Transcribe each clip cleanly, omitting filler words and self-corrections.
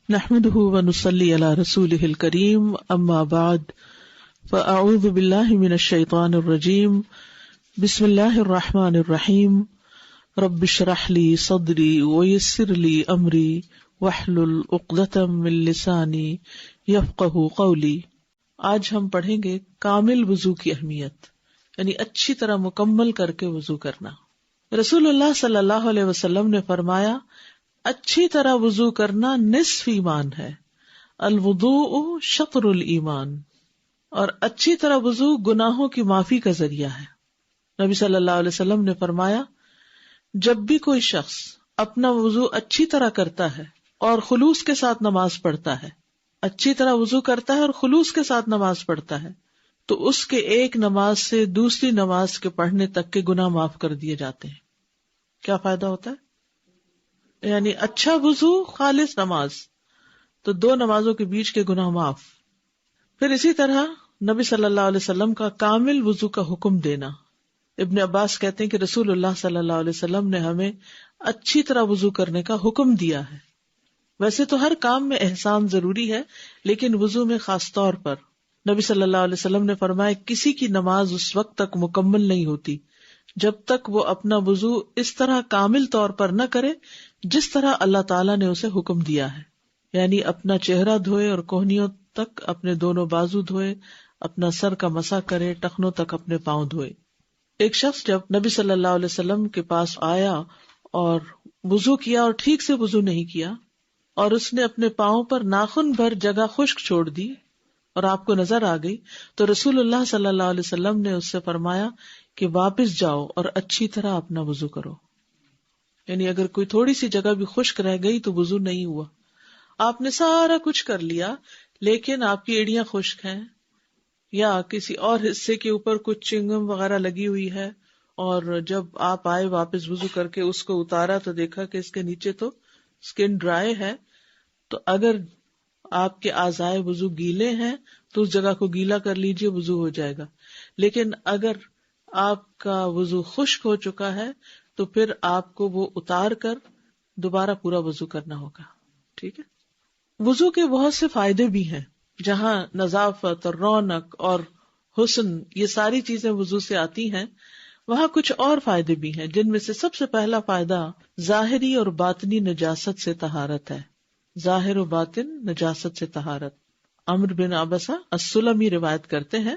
نحمده ونصلي على رسوله الكريم اما بعد فاعوذ بالله من الشيطان الرجيم بسم الله الرحمن الرحيم رب اشرح لي صدري ويسر لي امري واحلل عقدة من لساني يفقهوا قولي۔ آج ہم پڑھیں گے کامل وضو کی اہمیت، یعنی اچھی طرح مکمل کر کے وضو کرنا۔ رسول اللہ صلی اللہ علیہ وسلم نے فرمایا، اچھی طرح وضو کرنا نصف ایمان ہے، الوضوء شطر الایمان، اور اچھی طرح وضو گناہوں کی معافی کا ذریعہ ہے۔ نبی صلی اللہ علیہ وسلم نے فرمایا، جب بھی کوئی شخص اپنا وضو اچھی طرح کرتا ہے اور خلوص کے ساتھ نماز پڑھتا ہے، اچھی طرح وضو کرتا ہے اور خلوص کے ساتھ نماز پڑھتا ہے، تو اس کے ایک نماز سے دوسری نماز کے پڑھنے تک کے گناہ معاف کر دیے جاتے ہیں۔ کیا فائدہ ہوتا ہے؟ یعنی اچھا وضو، خالص نماز، تو دو نمازوں کے بیچ کے گناہ معاف۔ پھر اسی طرح نبی صلی اللہ علیہ وسلم کا کامل وضو کا حکم دینا۔ ابن عباس کہتے ہیں کہ رسول اللہ صلی اللہ علیہ وسلم نے ہمیں اچھی طرح وضو کرنے کا حکم دیا ہے۔ ویسے تو ہر کام میں احسان ضروری ہے، لیکن وضو میں خاص طور پر نبی صلی اللہ علیہ وسلم نے فرمایا، کسی کی نماز اس وقت تک مکمل نہیں ہوتی جب تک وہ اپنا وضو اس طرح کامل طور پر نہ کرے جس طرح اللہ تعالیٰ نے اسے حکم دیا ہے، یعنی اپنا چہرہ دھوئے اور کوہنیوں تک اپنے دونوں بازو دھوئے، اپنا سر کا مسح کرے، ٹخنوں تک اپنے پاؤں دھوئے۔ ایک شخص جب نبی صلی اللہ علیہ وسلم کے پاس آیا اور وضو کیا اور ٹھیک سے وضو نہیں کیا، اور اس نے اپنے پاؤں پر ناخن بھر جگہ خشک چھوڑ دی اور آپ کو نظر آ گئی، تو رسول اللہ صلی اللہ علیہ وسلم نے اس سے فرمایا کہ واپس جاؤ اور اچھی طرح اپنا وضو کرو۔ یعنی اگر کوئی تھوڑی سی جگہ بھی خشک رہ گئی تو وضو نہیں ہوا۔ آپ نے سارا کچھ کر لیا لیکن آپ کی ایڑیاں خشک ہیں یا کسی اور حصے کے اوپر کچھ چنگم وغیرہ لگی ہوئی ہے، اور جب آپ آئے واپس وضو کر کے اس کو اتارا تو دیکھا کہ اس کے نیچے تو سکن ڈرائی ہے، تو اگر آپ کے اعضائے وضو گیلے ہیں تو اس جگہ کو گیلا کر لیجئے، وضو ہو جائے گا۔ لیکن اگر آپ کا وضو خشک ہو چکا ہے تو پھر آپ کو وہ اتار کر دوبارہ پورا وضو کرنا ہوگا۔ ٹھیک ہے۔ وضو کے بہت سے فائدے بھی ہیں، جہاں نظافت اور رونق اور حسن یہ ساری چیزیں وضو سے آتی ہیں، وہاں کچھ اور فائدے بھی ہیں، جن میں سے سب سے پہلا فائدہ ظاہری اور باطنی نجاست سے طہارت ہے۔ ظاہر و باطن نجاست سے طہارت۔ عمرو بن عبسہ السلمی روایت کرتے ہیں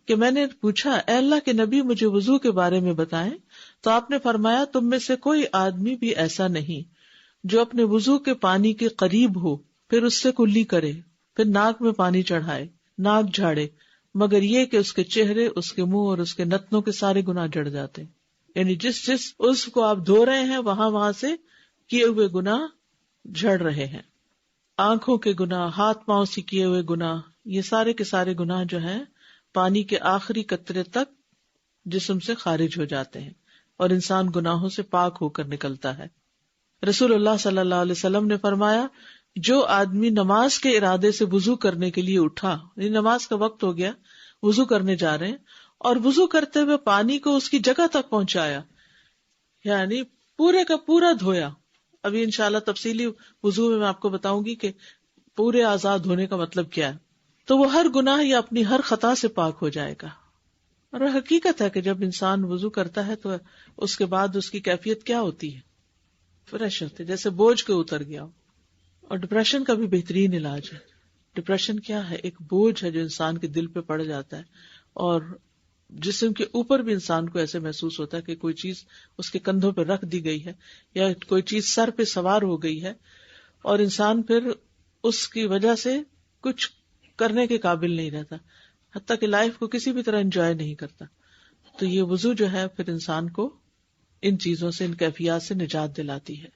کہ میں نے پوچھا، اے اللہ کے نبی، مجھے وضو کے بارے میں بتائیں، تو آپ نے فرمایا، تم میں سے کوئی آدمی بھی ایسا نہیں جو اپنے وضو کے پانی کے قریب ہو، پھر اس سے کلی کرے، پھر ناک میں پانی چڑھائے، ناک جھاڑے، مگر یہ کہ اس کے چہرے، اس کے منہ اور اس کے نتنوں کے سارے گناہ جڑ جاتے ہیں۔ یعنی جس اس کو آپ دھو رہے ہیں وہاں سے کیے ہوئے گناہ جھڑ رہے ہیں۔ آنکھوں کے گناہ، ہاتھ پاؤں سے کیے ہوئے گناہ، یہ سارے کے سارے گناہ جو ہیں پانی کے آخری قطرے تک جسم سے خارج ہو جاتے ہیں اور انسان گناہوں سے پاک ہو کر نکلتا ہے۔ رسول اللہ صلی اللہ علیہ وسلم نے فرمایا، جو آدمی نماز کے ارادے سے وضو کرنے کے لیے اٹھا، یعنی نماز کا وقت ہو گیا، وضو کرنے جا رہے ہیں، اور وضو کرتے ہوئے پانی کو اس کی جگہ تک پہنچایا، یعنی پورے کا پورا دھویا۔ ابھی انشاءاللہ تفصیلی وضو میں آپ کو بتاؤں گی کہ پورے اعضاء دھونے کا مطلب کیا ہے، تو وہ ہر گناہ یا اپنی ہر خطا سے پاک ہو جائے گا۔ اور حقیقت ہے کہ جب انسان وضو کرتا ہے تو اس کے بعد اس کی کیفیت کیا ہوتی ہے؟ فریش ہوتے، جیسے بوجھ کے اتر گیا۔ اور ڈپریشن کا بھی بہترین علاج ہے۔ ڈپریشن کیا ہے؟ ایک بوجھ ہے جو انسان کے دل پہ پڑ جاتا ہے، اور جسم کے اوپر بھی انسان کو ایسے محسوس ہوتا ہے کہ کوئی چیز اس کے کندھوں پہ رکھ دی گئی ہے یا کوئی چیز سر پہ سوار ہو گئی ہے، اور انسان پھر اس کی وجہ سے کچھ کرنے کے قابل نہیں رہتا، حتیٰ کہ لائف کو کسی بھی طرح انجوائے نہیں کرتا۔ تو یہ وضو جو ہے پھر انسان کو ان چیزوں سے، ان کیفیات سے نجات دلاتی ہے۔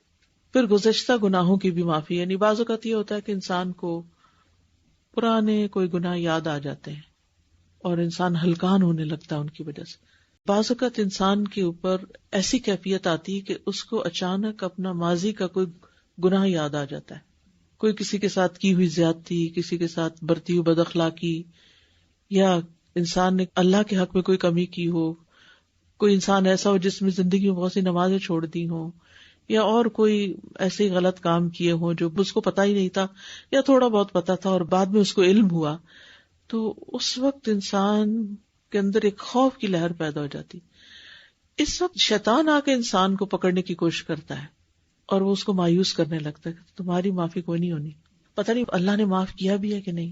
پھر گزشتہ گناہوں کی بھی معافی، یعنی بعض اوقات یہ ہوتا ہے کہ انسان کو پرانے کوئی گناہ یاد آ جاتے ہیں اور انسان ہلکان ہونے لگتا ہے ان کی وجہ سے۔ بعض اوقات انسان کے اوپر ایسی کیفیت آتی ہے کہ اس کو اچانک اپنا ماضی کا کوئی گناہ یاد آ جاتا ہے، کوئی کسی کے ساتھ کی ہوئی زیادتی، کسی کے ساتھ برتی ہوئی بد اخلاقی، یا انسان نے اللہ کے حق میں کوئی کمی کی ہو، کوئی انسان ایسا ہو جس میں زندگی میں بہت سی نمازیں چھوڑ دی ہوں، یا اور کوئی ایسے غلط کام کیے ہوں جو اس کو پتا ہی نہیں تھا یا تھوڑا بہت پتا تھا اور بعد میں اس کو علم ہوا، تو اس وقت انسان کے اندر ایک خوف کی لہر پیدا ہو جاتی. اس وقت شیطان آ کے انسان کو پکڑنے کی کوشش کرتا ہے اور وہ اس کو مایوس کرنے لگتا ہے کہ تمہاری معافی کوئی نہیں ہونی، پتہ نہیں اللہ نے معاف کیا بھی ہے کہ نہیں.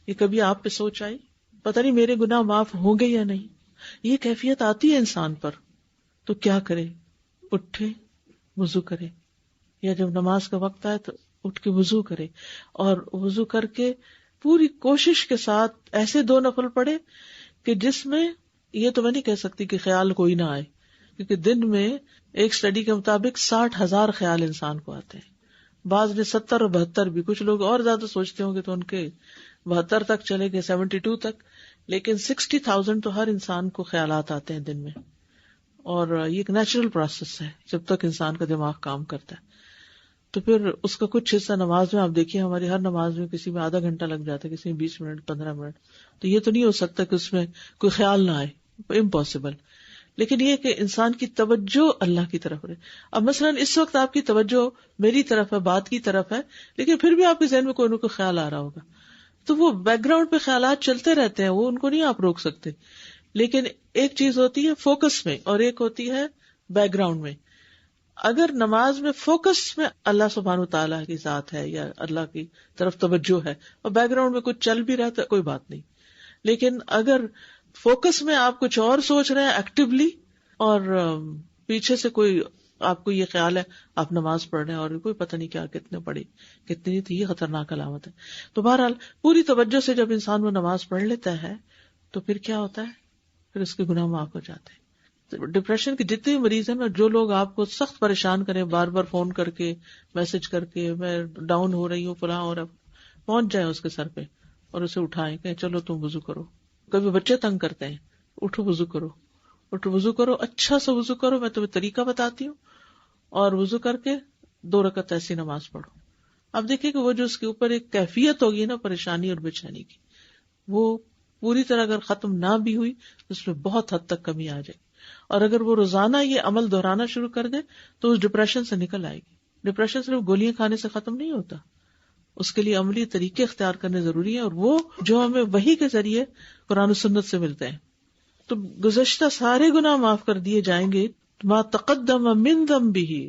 یہ کبھی آپ پہ سوچ آئی؟ پتہ نہیں میرے گناہ معاف ہوں گے یا نہیں. یہ کیفیت آتی ہے انسان پر. تو کیا کرے؟ اٹھے، وضو کرے، یا جب نماز کا وقت آئے تو اٹھ کے وضو کرے، اور وضو کر کے پوری کوشش کے ساتھ ایسے 2 نفل پڑھے کہ جس میں یہ تو میں نہیں کہہ سکتی کہ خیال کوئی نہ آئے، کیونکہ دن میں ایک سٹڈی کے مطابق 60,000 خیال انسان کو آتے ہیں. بعض نے 70 اور 72 بھی، کچھ لوگ اور زیادہ سوچتے ہوں گے تو ان کے 72 تک چلے گئے، 72 تک، لیکن 60,000 تو ہر انسان کو خیالات آتے ہیں دن میں. اور یہ ایک نیچرل پروسیس ہے جب تک انسان کا دماغ کام کرتا ہے. تو پھر اس کا کچھ حصہ نماز میں، آپ دیکھیے ہماری ہر نماز میں کسی میں آدھا گھنٹہ لگ جاتا ہے، کسی میں 20 منٹ، 15 منٹ. تو یہ تو نہیں ہو سکتا کہ اس میں کوئی خیال نہ آئے، امپاسبل. لیکن یہ کہ انسان کی توجہ اللہ کی طرف رہے. اب مثلا اس وقت آپ کی توجہ میری طرف ہے، بات کی طرف ہے، لیکن پھر بھی آپ کے ذہن میں کوئی نہ کوئی خیال آ رہا ہوگا. تو وہ بیک گراؤنڈ پہ خیالات چلتے رہتے ہیں، وہ ان کو نہیں آپ روک سکتے. لیکن ایک چیز ہوتی ہے فوکس میں اور ایک ہوتی ہے بیک گراؤنڈ میں. اگر نماز میں فوکس میں اللہ سبحانہ وتعالیٰ کی ذات ہے یا اللہ کی طرف توجہ ہے اور بیک گراؤنڈ میں کچھ چل بھی رہا ہے، کوئی بات نہیں. لیکن اگر فوکس میں آپ کچھ اور سوچ رہے ہیں ایکٹیولی، اور پیچھے سے کوئی آپ کو یہ خیال ہے آپ نماز پڑھ رہے ہیں اور کوئی پتہ نہیں کیا کتنے پڑھی کتنی تھی، یہ خطرناک علامت ہے. تو بہرحال پوری توجہ سے جب انسان وہ نماز پڑھ لیتا ہے تو پھر کیا ہوتا ہے؟ پھر اس کے گناہ معاف ہو جاتے ہیں. ڈپریشن کے جتنے مریض ہیں نا، جو لوگ آپ کو سخت پریشان کریں، بار بار فون کر کے، میسج کر کے، میں ڈاؤن ہو رہی ہوں، فلاں ہو رہا، پہنچ جائیں اس کے سر پہ اور اسے اٹھائیں کہ چلو تم وضو کرو. کبھی بچے تنگ کرتے ہیں، اٹھو وضو کرو، اٹھو وضو کرو، اچھا سا وضو کرو، میں تمہیں طریقہ بتاتی ہوں، اور وضو کر کے 2 رکعت ایسی نماز پڑھو. اب دیکھیں کہ وہ جو اس کے اوپر ایک کیفیت ہوگی نا پریشانی اور بے چینی کی، وہ پوری طرح اگر ختم نہ بھی ہوئی تو اس میں بہت حد تک کمی آ جائے گی. اور اگر وہ روزانہ یہ عمل دہرانا شروع کر دے تو اس ڈپریشن سے نکل آئے گی. ڈپریشن صرف گولیاں کھانے سے ختم نہیں ہوتا، اس کے لیے عملی طریقے اختیار کرنے ضروری ہیں، اور وہ جو ہمیں وحی کے ذریعے قرآن و سنت سے ملتے ہیں. تو گزشتہ سارے گناہ معاف کر دیے جائیں گے، ما تقدم من ذنبہ،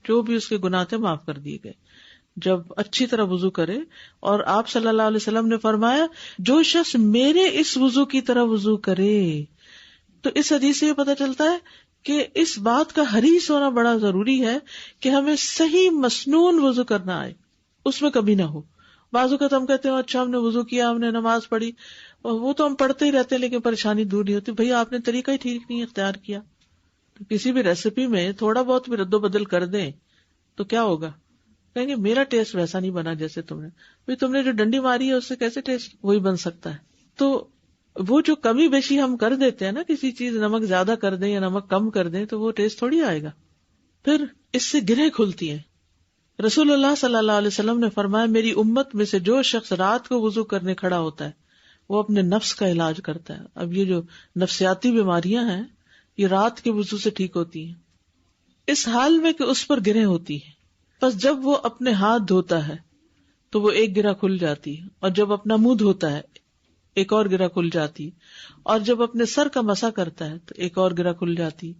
جو بھی اس کے گناہ تھے معاف کر دیے گئے جب اچھی طرح وضو کرے. اور آپ صلی اللہ علیہ وسلم نے فرمایا جو شخص میرے اس وضو کی طرح وضو کرے. تو اس حدیث سے یہ پتہ چلتا ہے کہ اس بات کا حریص ہونا بڑا ضروری ہے کہ ہمیں صحیح مسنون وضو کرنا آئے، اس میں کبھی نہ ہو. بعض اوقات ہم کہتے ہیں اچھا ہم نے وضو کیا، ہم نے نماز پڑھی، وہ تو ہم پڑھتے ہی رہتے ہیں لیکن پریشانی دور نہیں ہوتی. بھئی آپ نے طریقہ ہی ٹھیک نہیں اختیار کیا. تو کسی بھی ریسیپی میں تھوڑا بہت بھی رد و بدل کر دیں تو کیا ہوگا؟ کہیں گے میرا ٹیسٹ ویسا نہیں بنا جیسے تم نے. بھئی تم نے جو ڈنڈی ماری ہے اس سے کیسے ٹیسٹ وہی بن سکتا ہے؟ تو وہ جو کمی بیشی ہم کر دیتے ہیں نا، کسی چیز نمک زیادہ کر دیں یا نمک کم کر دیں تو وہ ٹیسٹ تھوڑی آئے گا. پھر اس سے گرہیں کھلتی ہیں. رسول اللہ صلی اللہ علیہ وسلم نے فرمایا میری امت میں سے جو شخص رات کو وضو کرنے کھڑا ہوتا ہے وہ اپنے نفس کا علاج کرتا ہے. اب یہ جو نفسیاتی بیماریاں ہیں یہ رات کے وضو سے ٹھیک ہوتی ہیں، اس حال میں کہ اس پر گرہیں ہوتی ہیں. بس جب وہ اپنے ہاتھ دھوتا ہے تو وہ ایک گرہ کھل جاتی ہے، اور جب اپنا منہ دھوتا ہے ایک اور گرہ کھل جاتی، اور جب اپنے سر کا مسح کرتا ہے تو ایک اور گرہ کھل جاتی،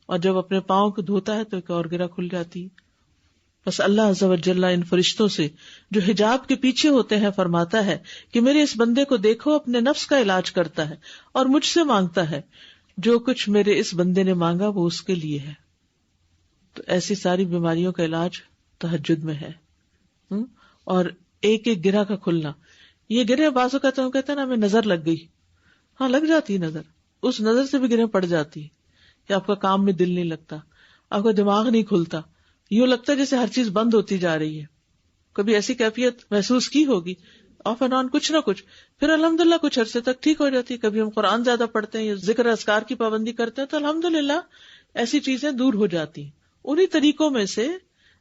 اور جب اپنے پاؤں کو دھوتا ہے تو ایک اور گرہ کھل جاتی. بس اللہ عز و جل ان فرشتوں سے جو حجاب کے پیچھے ہوتے ہیں فرماتا ہے کہ میرے اس بندے کو دیکھو، اپنے نفس کا علاج کرتا ہے اور مجھ سے مانگتا ہے، جو کچھ میرے اس بندے نے مانگا وہ اس کے لیے ہے. تو ایسی ساری بیماریوں کا علاج تہجد میں ہے. اور ایک ایک گرہ کا کھلنا، یہ گرہ بعض اوقات ہم کہتے ہیں نا ہمیں نظر لگ گئی، ہاں لگ جاتی ہے نظر، اس نظر سے بھی گرہ پڑ جاتی ہے کہ آپ کا کام میں دل نہیں لگتا، آپ کا دماغ نہیں کھلتا، یوں لگتا ہے جیسے ہر چیز بند ہوتی جا رہی ہے. کبھی ایسی کیفیت محسوس کی ہوگی، آف اینڈ آن کچھ نہ کچھ، پھر الحمدللہ کچھ عرصے تک ٹھیک ہو جاتی ہے. کبھی ہم قرآن زیادہ پڑھتے ہیں یا ذکر اذکار کی پابندی کرتے ہیں تو الحمدللہ ایسی چیزیں دور ہو جاتی ہیں. انہی طریقوں میں سے،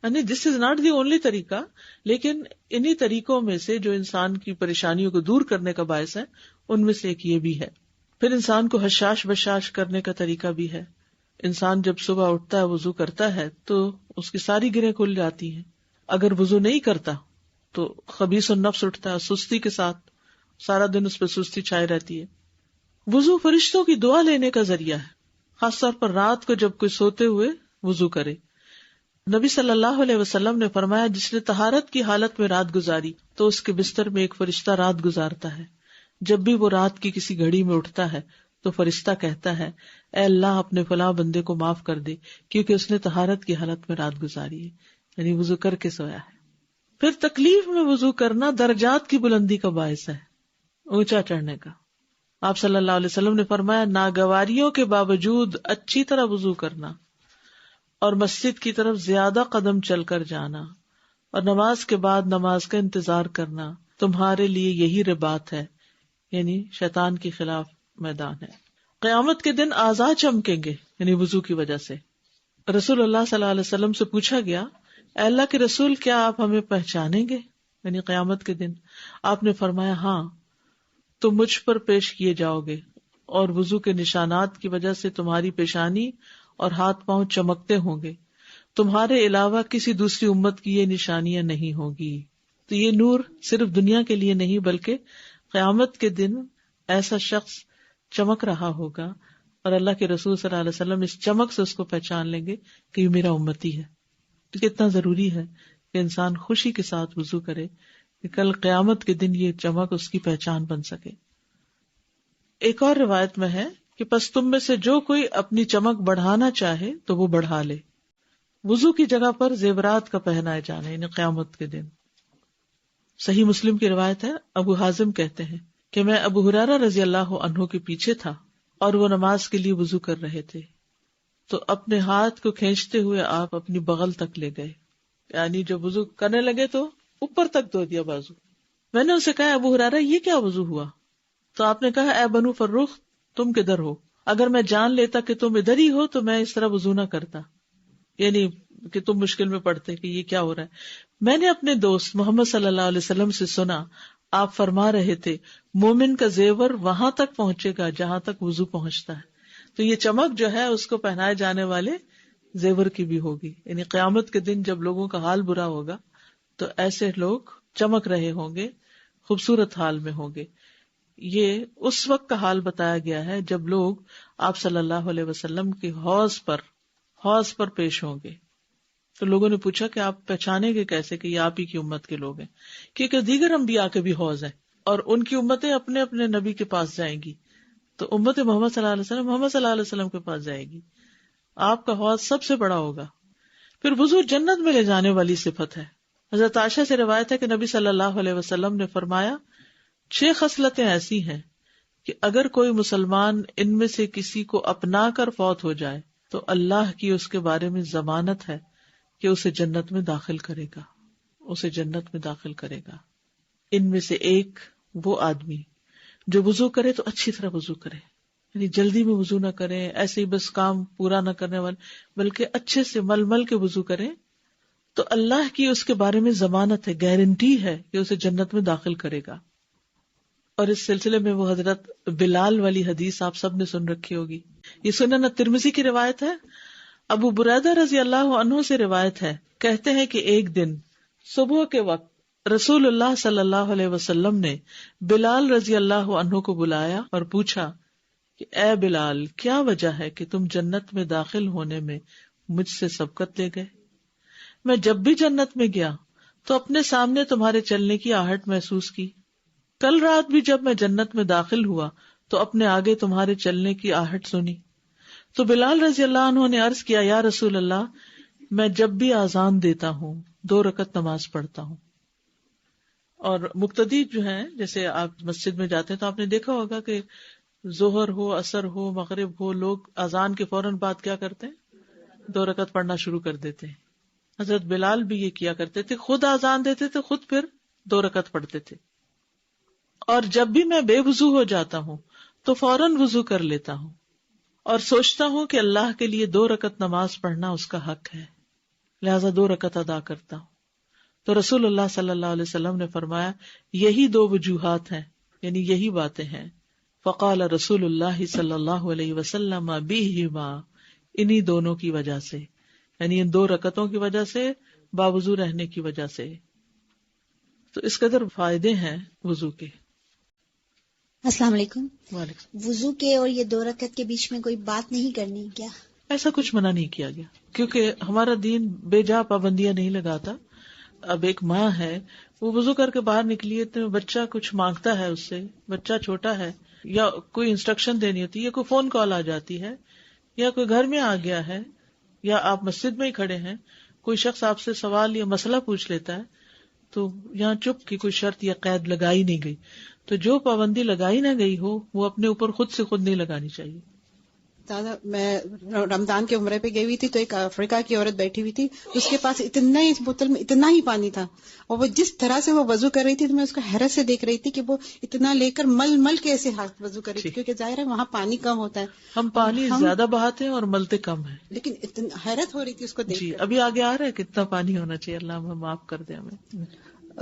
یعنی دس از ناٹ دی اونلی طریقہ، لیکن انہی طریقوں میں سے جو انسان کی پریشانیوں کو دور کرنے کا باعث ہے ان میں سے ایک یہ بھی ہے. پھر انسان کو حشاش بشاش کرنے کا طریقہ بھی ہے. انسان جب صبح اٹھتا ہے وضو کرتا ہے تو اس کی ساری گرہیں کھل جاتی ہیں. اگر وضو نہیں کرتا تو خبیث النفس اٹھتا ہے سستی کے ساتھ، سارا دن اس پہ سستی چھائی رہتی ہے. وضو فرشتوں کی دعا لینے کا ذریعہ ہے، خاص طور پر رات کو جب کوئی سوتے ہوئے وضو کرے. نبی صلی اللہ علیہ وسلم نے فرمایا جس نے طہارت کی حالت میں رات گزاری تو اس کے بستر میں ایک فرشتہ رات گزارتا ہے. جب بھی وہ رات کی کسی گھڑی میں اٹھتا ہے تو فرشتہ کہتا ہے اے اللہ اپنے فلاں بندے کو معاف کر دے کیونکہ اس نے طہارت کی حالت میں رات گزاری ہے، یعنی وضو کر کے سویا ہے. پھر تکلیف میں وضو کرنا درجات کی بلندی کا باعث ہے، اونچا چڑھنے کا. آپ صلی اللہ علیہ وسلم نے فرمایا ناگواریوں کے باوجود اچھی طرح وضو کرنا اور مسجد کی طرف زیادہ قدم چل کر جانا اور نماز کے بعد نماز کا انتظار کرنا تمہارے لیے یہی رباط ہے، یعنی شیطان کے خلاف میدان ہے. قیامت کے دن اعضاء چمکیں گے یعنی وضو کی وجہ سے. رسول اللہ صلی اللہ علیہ وسلم سے پوچھا گیا اے اللہ کے رسول کیا آپ ہمیں پہچانیں گے یعنی قیامت کے دن؟ آپ نے فرمایا ہاں، تم مجھ پر پیش کیے جاؤ گے اور وضو کے نشانات کی وجہ سے تمہاری پیشانی اور ہاتھ پاؤں چمکتے ہوں گے، تمہارے علاوہ کسی دوسری امت کی یہ نشانیاں نہیں ہوگی. تو یہ نور صرف دنیا کے لیے نہیں بلکہ قیامت کے دن ایسا شخص چمک رہا ہوگا اور اللہ کے رسول صلی اللہ علیہ وسلم اس چمک سے اس کو پہچان لیں گے کہ یہ میرا امتی ہے. تو کتنا ضروری ہے کہ انسان خوشی کے ساتھ وضو کرے کہ کل قیامت کے دن یہ چمک اس کی پہچان بن سکے. ایک اور روایت میں ہے کہ پس تم میں سے جو کوئی اپنی چمک بڑھانا چاہے تو وہ بڑھا لے. وضو کی جگہ پر زیورات کا پہنائے جانا یعنی قیامت کے دن. صحیح مسلم کی روایت ہے، ابو حازم کہتے ہیں کہ میں ابو ہریرہ رضی اللہ عنہ کے پیچھے تھا اور وہ نماز کے لیے وضو کر رہے تھے تو اپنے ہاتھ کو کھینچتے ہوئے آپ اپنی بغل تک لے گئے، یعنی جب وضو کرنے لگے تو اوپر تک دھو دیا بازو. میں نے اسے کہا ابو ہریرہ یہ کیا وضو ہوا؟ تو آپ نے کہا اے بنو فروخ تم کدھر ہو؟ اگر میں جان لیتا کہ تم ادھر ہی ہو تو میں اس طرح وضو نہ کرتا، یعنی کہ تم مشکل میں پڑتے کہ یہ کیا ہو رہا ہے. میں نے اپنے دوست محمد صلی اللہ علیہ وسلم سے سنا آپ فرما رہے تھے مومن کا زیور وہاں تک پہنچے گا جہاں تک وضو پہنچتا ہے. تو یہ چمک جو ہے اس کو پہنائے جانے والے زیور کی بھی ہوگی، یعنی قیامت کے دن جب لوگوں کا حال برا ہوگا تو ایسے لوگ چمک رہے ہوں گے، خوبصورت حال میں ہوں گے. یہ اس وقت کا حال بتایا گیا ہے جب لوگ آپ صلی اللہ علیہ وسلم کے حوض پر پیش ہوں گے. تو لوگوں نے پوچھا کہ آپ پہچانیں گے کیسے کہ یہ آپ ہی کی امت کے لوگ ہیں؟ کیونکہ دیگر انبیاء کے بھی حوض ہیں اور ان کی امتیں اپنے اپنے نبی کے پاس جائیں گی، تو امت محمد صلی اللہ علیہ وسلم محمد صلی اللہ علیہ وسلم کے پاس جائے گی. آپ کا حوض سب سے بڑا ہوگا. پھر وضو جنت میں لے جانے والی صفت ہے. حضرت عائشہ سے روایت ہے کہ نبی صلی اللہ علیہ وسلم نے فرمایا 6 خصلتیں ایسی ہیں کہ اگر کوئی مسلمان ان میں سے کسی کو اپنا کر فوت ہو جائے تو اللہ کی اس کے بارے میں ضمانت ہے کہ اسے جنت میں داخل کرے گا. ان میں سے ایک وہ آدمی جو وضو کرے تو اچھی طرح وضو کرے، یعنی جلدی میں وضو نہ کرے، ایسے ہی بس کام پورا نہ کرنے والے، بلکہ اچھے سے مل مل کے وضو کرے تو اللہ کی اس کے بارے میں ضمانت ہے، گارنٹی ہے کہ اسے جنت میں داخل کرے گا. اور اس سلسلے میں وہ حضرت بلال والی حدیث آپ سب نے سن رکھی ہوگی. یہ سنن ترمذی کی روایت ہے. ابو بریدہ رضی اللہ عنہ سے روایت ہے، کہتے ہیں کہ ایک دن صبح کے وقت رسول اللہ صلی اللہ علیہ وسلم نے بلال رضی اللہ عنہ کو بلایا اور پوچھا کہ اے بلال کیا وجہ ہے کہ تم جنت میں داخل ہونے میں مجھ سے سبقت لے گئے؟ میں جب بھی جنت میں گیا تو اپنے سامنے تمہارے چلنے کی آہٹ محسوس کی. کل رات بھی جب میں جنت میں داخل ہوا تو اپنے آگے تمہارے چلنے کی آہٹ سنی. تو بلال رضی اللہ عنہ نے عرض کیا یا رسول اللہ میں جب بھی اذان دیتا ہوں 2 رکعت نماز پڑھتا ہوں. اور مقتدی جو ہیں جیسے آپ مسجد میں جاتے ہیں تو آپ نے دیکھا ہوگا کہ ظہر ہو عصر ہو مغرب ہو لوگ اذان کے فوراً بعد کیا کرتے ہیں 2 رکعت پڑھنا شروع کر دیتے ہیں. حضرت بلال بھی یہ کیا کرتے تھے، خود اذان دیتے تھے، خود پھر 2 رکعت پڑھتے تھے. اور جب بھی میں بے وضو ہو جاتا ہوں تو فوراً وضو کر لیتا ہوں اور سوچتا ہوں کہ اللہ کے لیے 2 رکعت نماز پڑھنا اس کا حق ہے، لہذا 2 رکعت ادا کرتا ہوں. تو رسول اللہ صلی اللہ علیہ وسلم نے فرمایا یہی 2 وجوہات ہیں، یعنی یہی باتیں ہیں. فقال رسول اللہ صلی اللہ علیہ وسلم بہما، انہی دونوں کی وجہ سے، یعنی ان 2 رکعتوں کی وجہ سے، باوضو رہنے کی وجہ سے. تو اس قدر فائدے ہیں وضو کے. السلام علیکم. وعلیکم. وضو کے اور یہ 2 رکعت کے بیچ میں کوئی بات نہیں کرنی کیا؟ ایسا کچھ منع نہیں کیا گیا، کیونکہ ہمارا دین بے جا پابندیاں نہیں لگاتا. اب ایک ماں ہے، وہ وضو کر کے باہر نکلی ہے تو بچہ کچھ مانگتا ہے اس سے، بچہ چھوٹا ہے، یا کوئی انسٹرکشن دینی ہوتی ہے، یا کوئی فون کال آ جاتی ہے، یا کوئی گھر میں آ گیا ہے، یا آپ مسجد میں ہی کھڑے ہیں، کوئی شخص آپ سے سوال یا مسئلہ پوچھ لیتا ہے، تو یہاں چپ کی کوئی شرط یا قید لگائی نہیں گئی. تو جو پابندی لگائی نہ گئی ہو وہ اپنے اوپر خود سے خود نہیں لگانی چاہیے. دادا میں رمضان کے عمرے پہ گئی ہوئی تھی تو ایک افریقہ کی عورت بیٹھی ہوئی تھی، اس کے پاس اتنا ہی، اس بوتل میں اتنا ہی پانی تھا، اور وہ جس طرح سے وہ وضو کر رہی تھی تو میں اس کو حیرت سے دیکھ رہی تھی کہ وہ اتنا لے کر مل مل کے ایسے ہاتھ وضو کر رہی تھی، کیونکہ ظاہر ہے وہاں پانی کم ہوتا ہے. ہم پانی زیادہ بہاتے ہیں اور ملتے کم ہیں، لیکن حیرت ہو رہی تھی اس کو دیکھ کر. ابھی آگے آ رہا ہے کتنا پانی ہونا چاہیے. اللہ ہمیں معاف کر دے. ہمیں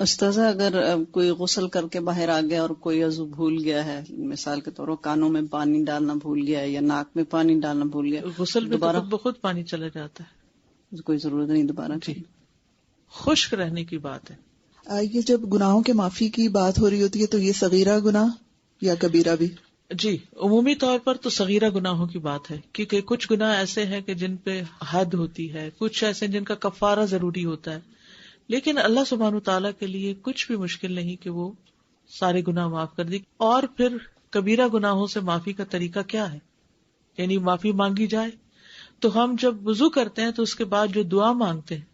استاذہ اگر کوئی غسل کر کے باہر آ گیا اور کوئی عضو بھول گیا ہے، مثال کے طور پر کانوں میں پانی ڈالنا بھول گیا ہے یا ناک میں پانی ڈالنا بھول گیا، غسل میں دوبارہ خود بخود پانی چلا جاتا ہے، کوئی ضرورت نہیں دوبارہ. جی خشک رہنے کی بات ہے. یہ جب گناہوں کے معافی کی بات ہو رہی ہوتی ہے تو یہ صغیرہ گناہ یا کبیرہ بھی؟ جی عمومی طور پر تو صغیرہ گناہوں کی بات ہے، کیونکہ کچھ گناہ ایسے ہیں کہ جن پہ حد ہوتی ہے، کچھ ایسے جن کا کفارہ ضروری ہوتا ہے، لیکن اللہ سبحانہ وتعالیٰ کے لیے کچھ بھی مشکل نہیں کہ وہ سارے گناہ معاف کر دی. اور پھر کبیرہ گناہوں سے معافی کا طریقہ کیا ہے؟ یعنی معافی مانگی جائے. تو ہم جب وضو کرتے ہیں تو اس کے بعد جو دعا مانگتے ہیں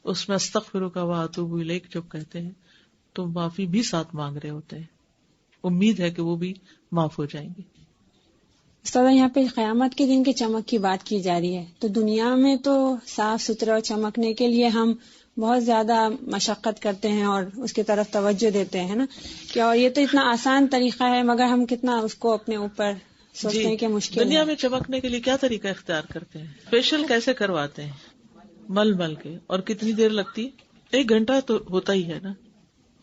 اس میں استغفرک و اتوب الیک جب کہتے ہیں تو معافی بھی ساتھ مانگ رہے ہوتے ہیں. امید ہے کہ وہ بھی معاف ہو جائیں گے. استاد یہاں پہ قیامت کے دن کی چمک کی بات کی جا رہی ہے، تو دنیا میں تو صاف ستھرا اور چمکنے کے لیے ہم بہت زیادہ مشقت کرتے ہیں اور اس کی طرف توجہ دیتے ہیں نا، کہ اور یہ تو اتنا آسان طریقہ ہے، مگر ہم کتنا اس کو اپنے اوپر سوچتے ہیں کہ مشکل دنیا ہے. میں چمکنے کے لیے کیا طریقہ اختیار کرتے ہیں؟ فیشل کیسے کرواتے ہیں؟ مل مل کے. اور کتنی دیر لگتی؟ 1 گھنٹہ تو ہوتا ہی ہے نا.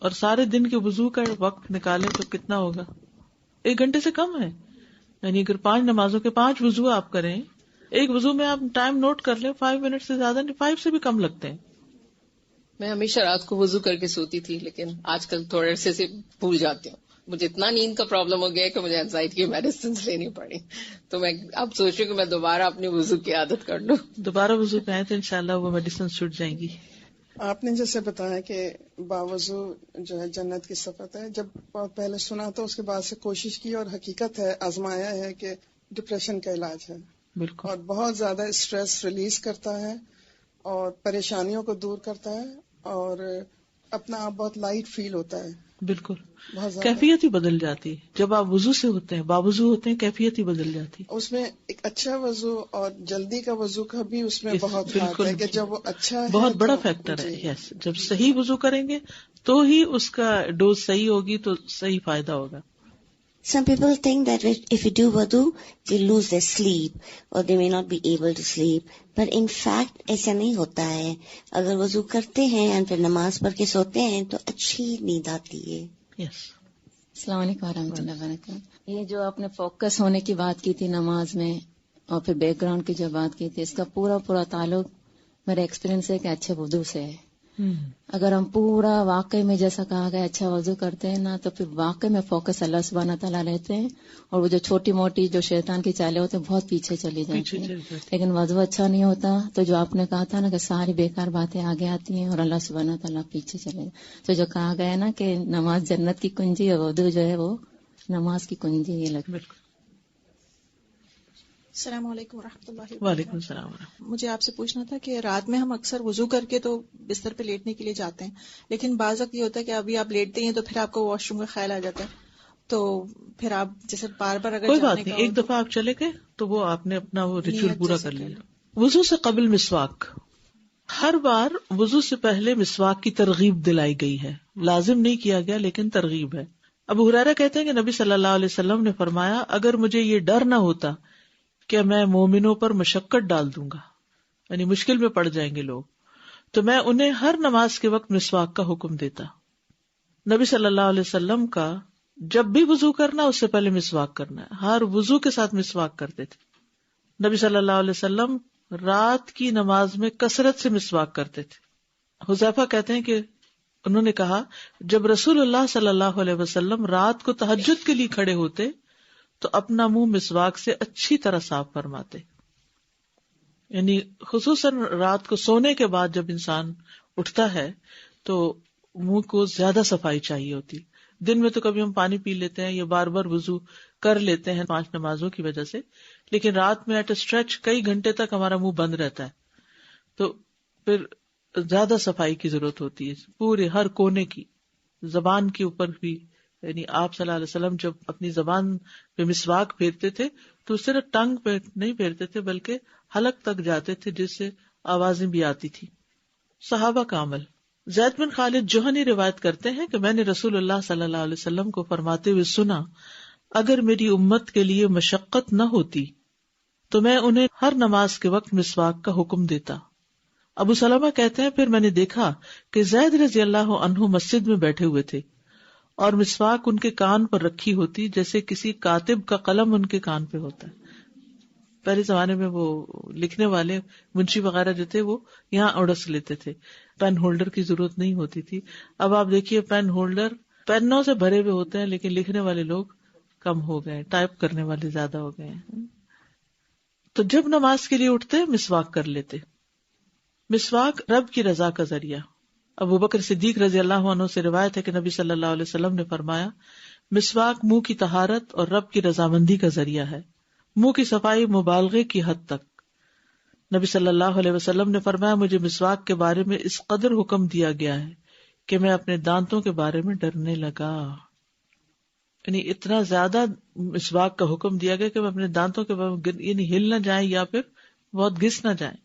اور سارے دن کے وضو کا وقت نکالے تو کتنا ہوگا؟ 1 گھنٹے سے کم ہے. یعنی اگر 5 نمازوں کے 5 وضو آپ کریں، ایک وضو میں آپ ٹائم نوٹ کر لیں، 5 منٹ سے زیادہ نہیں، 5 سے بھی کم لگتے ہیں. میں ہمیشہ رات کو وضو کر کے سوتی تھی، لیکن آج کل تھوڑے عرصے سے بھول جاتی ہوں. مجھے اتنا نیند کا پرابلم ہو گیا کہ مجھے اینزائٹی کی میڈیسنز لینی پڑی. تو میں اب سوچ رہی ہوں کہ میں دوبارہ اپنی وضو کی عادت کر لوں. دوبارہ وضو پہ آئے تو انشاءاللہ وہ میڈیسن چھوٹ جائیں گی. آپ نے جیسے بتایا کہ باوضو جو ہے جنت کی صفت ہے، جب پہلے سنا تو اس کے بعد سے کوشش کی اور حقیقت ہے، آزمایا ہے کہ ڈپریشن کا علاج ہے. بالکل. اور بہت زیادہ اسٹریس ریلیز کرتا ہے اور پریشانیوں کو دور کرتا ہے اور اپنا آپ بہت لائٹ فیل ہوتا ہے. بالکل. کیفیت ہی بدل جاتی ہے جب آپ وضو سے ہوتے ہیں، باوضو ہوتے ہیں، کیفیت ہی بدل جاتی. اس میں ایک اچھا وضو اور جلدی کا وضو کا بھی اس میں بہت فرق ہے کہ جب وہ اچھا ہے بہت بڑا فیکٹر ہے. یس، جب صحیح وضو کریں گے تو ہی اس کا ڈوز صحیح ہوگی تو صحیح فائدہ ہوگا. Some people think that if you do wudu, they lose their sleep or they may not be able to sleep. But in fact, ایسا نہیں ہوتا ہے. اگر وضو کرتے ہیں اور پھر نماز پڑھ کے سوتے ہیں تو اچھی نیند آتی ہے. یس. السلام علیکم ورحمۃ اللہ وبرکاتہ. یہ جو آپ نے فوکس ہونے کی بات کی تھی نماز میں اور پھر بیک گراؤنڈ کی جو بات کی تھی، اس کا پورا تعلق میرا ایکسپیرینس ہے کہ اچھے وضو سے ہے. اگر ہم پورا واقعی میں جیسا کہا گیا اچھا وضو کرتے ہیں نا، تو پھر واقعی میں فوکس اللہ سبحانہ تعالیٰ رہتے ہیں اور وہ جو چھوٹی موٹی جو شیطان کی چالیں ہوتے ہیں بہت پیچھے چلی جاتی ہیں. لیکن وضو اچھا نہیں ہوتا تو جو آپ نے کہا تھا نا کہ ساری بیکار باتیں آگے آتی ہیں اور اللہ سبحانہ تعالیٰ پیچھے چلے جاتے. تو جو کہا گیا نا کہ نماز جنت کی کنجی اور وضو جو ہے وہ نماز کی کنجی، یہ لگتا ہے. السلام علیکم ورحمۃ اللہ وبرکاتہ. وعلیکم السلام. مجھے آپ سے پوچھنا تھا کہ رات میں ہم اکثر وضو کر کے تو بستر پہ لیٹنے کے لیے جاتے ہیں، لیکن بعض وقت یہ ہوتا ہے کہ ابھی آپ لیٹتے ہیں تو پھر آپ کو واش روم کا خیال آ جاتا ہے، تو پھر آپ جیسے بار بار اگر کوئی بات نہیں، ایک دفعہ آپ چلے گئے تو وہ آپ نے اپنا وہ ریچول پورا کر لیا. وضو سے قبل مسواک، ہر بار وضو سے پہلے مسواک کی ترغیب دلائی گئی ہے، لازم نہیں کیا گیا لیکن ترغیب ہے. ابو ہریرہ کہتے ہیں کہ نبی صلی اللہ علیہ وسلم نے فرمایا، اگر مجھے یہ ڈر نہ ہوتا کہ میں مومنوں پر مشقت ڈال دوں گا، یعنی مشکل میں پڑ جائیں گے لوگ، تو میں انہیں ہر نماز کے وقت مسواک کا حکم دیتا. نبی صلی اللہ علیہ وسلم کا جب بھی وضو کرنا اس سے پہلے مسواک کرنا ہے، ہر وضو کے ساتھ مسواک کرتے تھے. نبی صلی اللہ علیہ وسلم رات کی نماز میں کثرت سے مسواک کرتے تھے. حذیفہ کہتے ہیں کہ انہوں نے کہا جب رسول اللہ صلی اللہ علیہ وسلم رات کو تہجد کے لیے کھڑے ہوتے تو اپنا منہ مسواک سے اچھی طرح صاف فرماتے. یعنی خصوصاً رات کو سونے کے بعد جب انسان اٹھتا ہے تو منہ کو زیادہ صفائی چاہیے ہوتی. دن میں تو کبھی ہم پانی پی لیتے ہیں یا بار بار وضو کر لیتے ہیں 5 نمازوں کی وجہ سے، لیکن رات میں ایٹ اے اسٹریچ کئی گھنٹے تک ہمارا منہ بند رہتا ہے، تو پھر زیادہ صفائی کی ضرورت ہوتی ہے پورے ہر کونے کی. زبان کے اوپر بھی، یعنی آپ صلی اللہ علیہ وسلم جب اپنی زبان پہ مسواک پھیرتے تھے تو صرف ٹنگ پہ نہیں پھیرتے تھے بلکہ حلق تک جاتے تھے جس سے آوازیں بھی آتی تھی. صحابہ کا عمل. زید بن خالد جوہنی روایت کرتے ہیں کہ میں نے رسول اللہ صلی اللہ علیہ وسلم کو فرماتے ہوئے سنا، اگر میری امت کے لیے مشقت نہ ہوتی تو میں انہیں ہر نماز کے وقت مسواک کا حکم دیتا. ابو سلمہ کہتے ہیں پھر میں نے دیکھا کہ زید رضی اللہ عنہ مسجد میں بیٹھے ہوئے تھے اور مسواک ان کے کان پر رکھی ہوتی جیسے کسی کاتب کا قلم ان کے کان پہ ہوتا ہے. پہلے زمانے میں وہ لکھنے والے منشی وغیرہ جو تھے وہ یہاں اڑس لیتے تھے، پین ہولڈر کی ضرورت نہیں ہوتی تھی. اب آپ دیکھیے پین ہولڈر پینوں سے بھرے ہوئے ہوتے ہیں لیکن لکھنے والے لوگ کم ہو گئے، ٹائپ کرنے والے زیادہ ہو گئے ہیں. تو جب نماز کے لیے اٹھتے مسواک کر لیتے. مسواک رب کی رضا کا ذریعہ. ابو بکر صدیق رضی اللہ عنہ سے روایت ہے کہ نبی صلی اللہ علیہ وسلم نے فرمایا مسواک منہ کی طہارت اور رب کی رضامندی کا ذریعہ ہے. منہ کی صفائی مبالغے کی حد تک. نبی صلی اللہ علیہ وسلم نے فرمایا مجھے مسواک کے بارے میں اس قدر حکم دیا گیا ہے کہ میں اپنے دانتوں کے بارے میں ڈرنے لگا. یعنی اتنا زیادہ مسواک کا حکم دیا گیا کہ میں اپنے دانتوں کے بارے میں یعنی ہل نہ جائیں یا پھر بہت گھس نہ جائیں.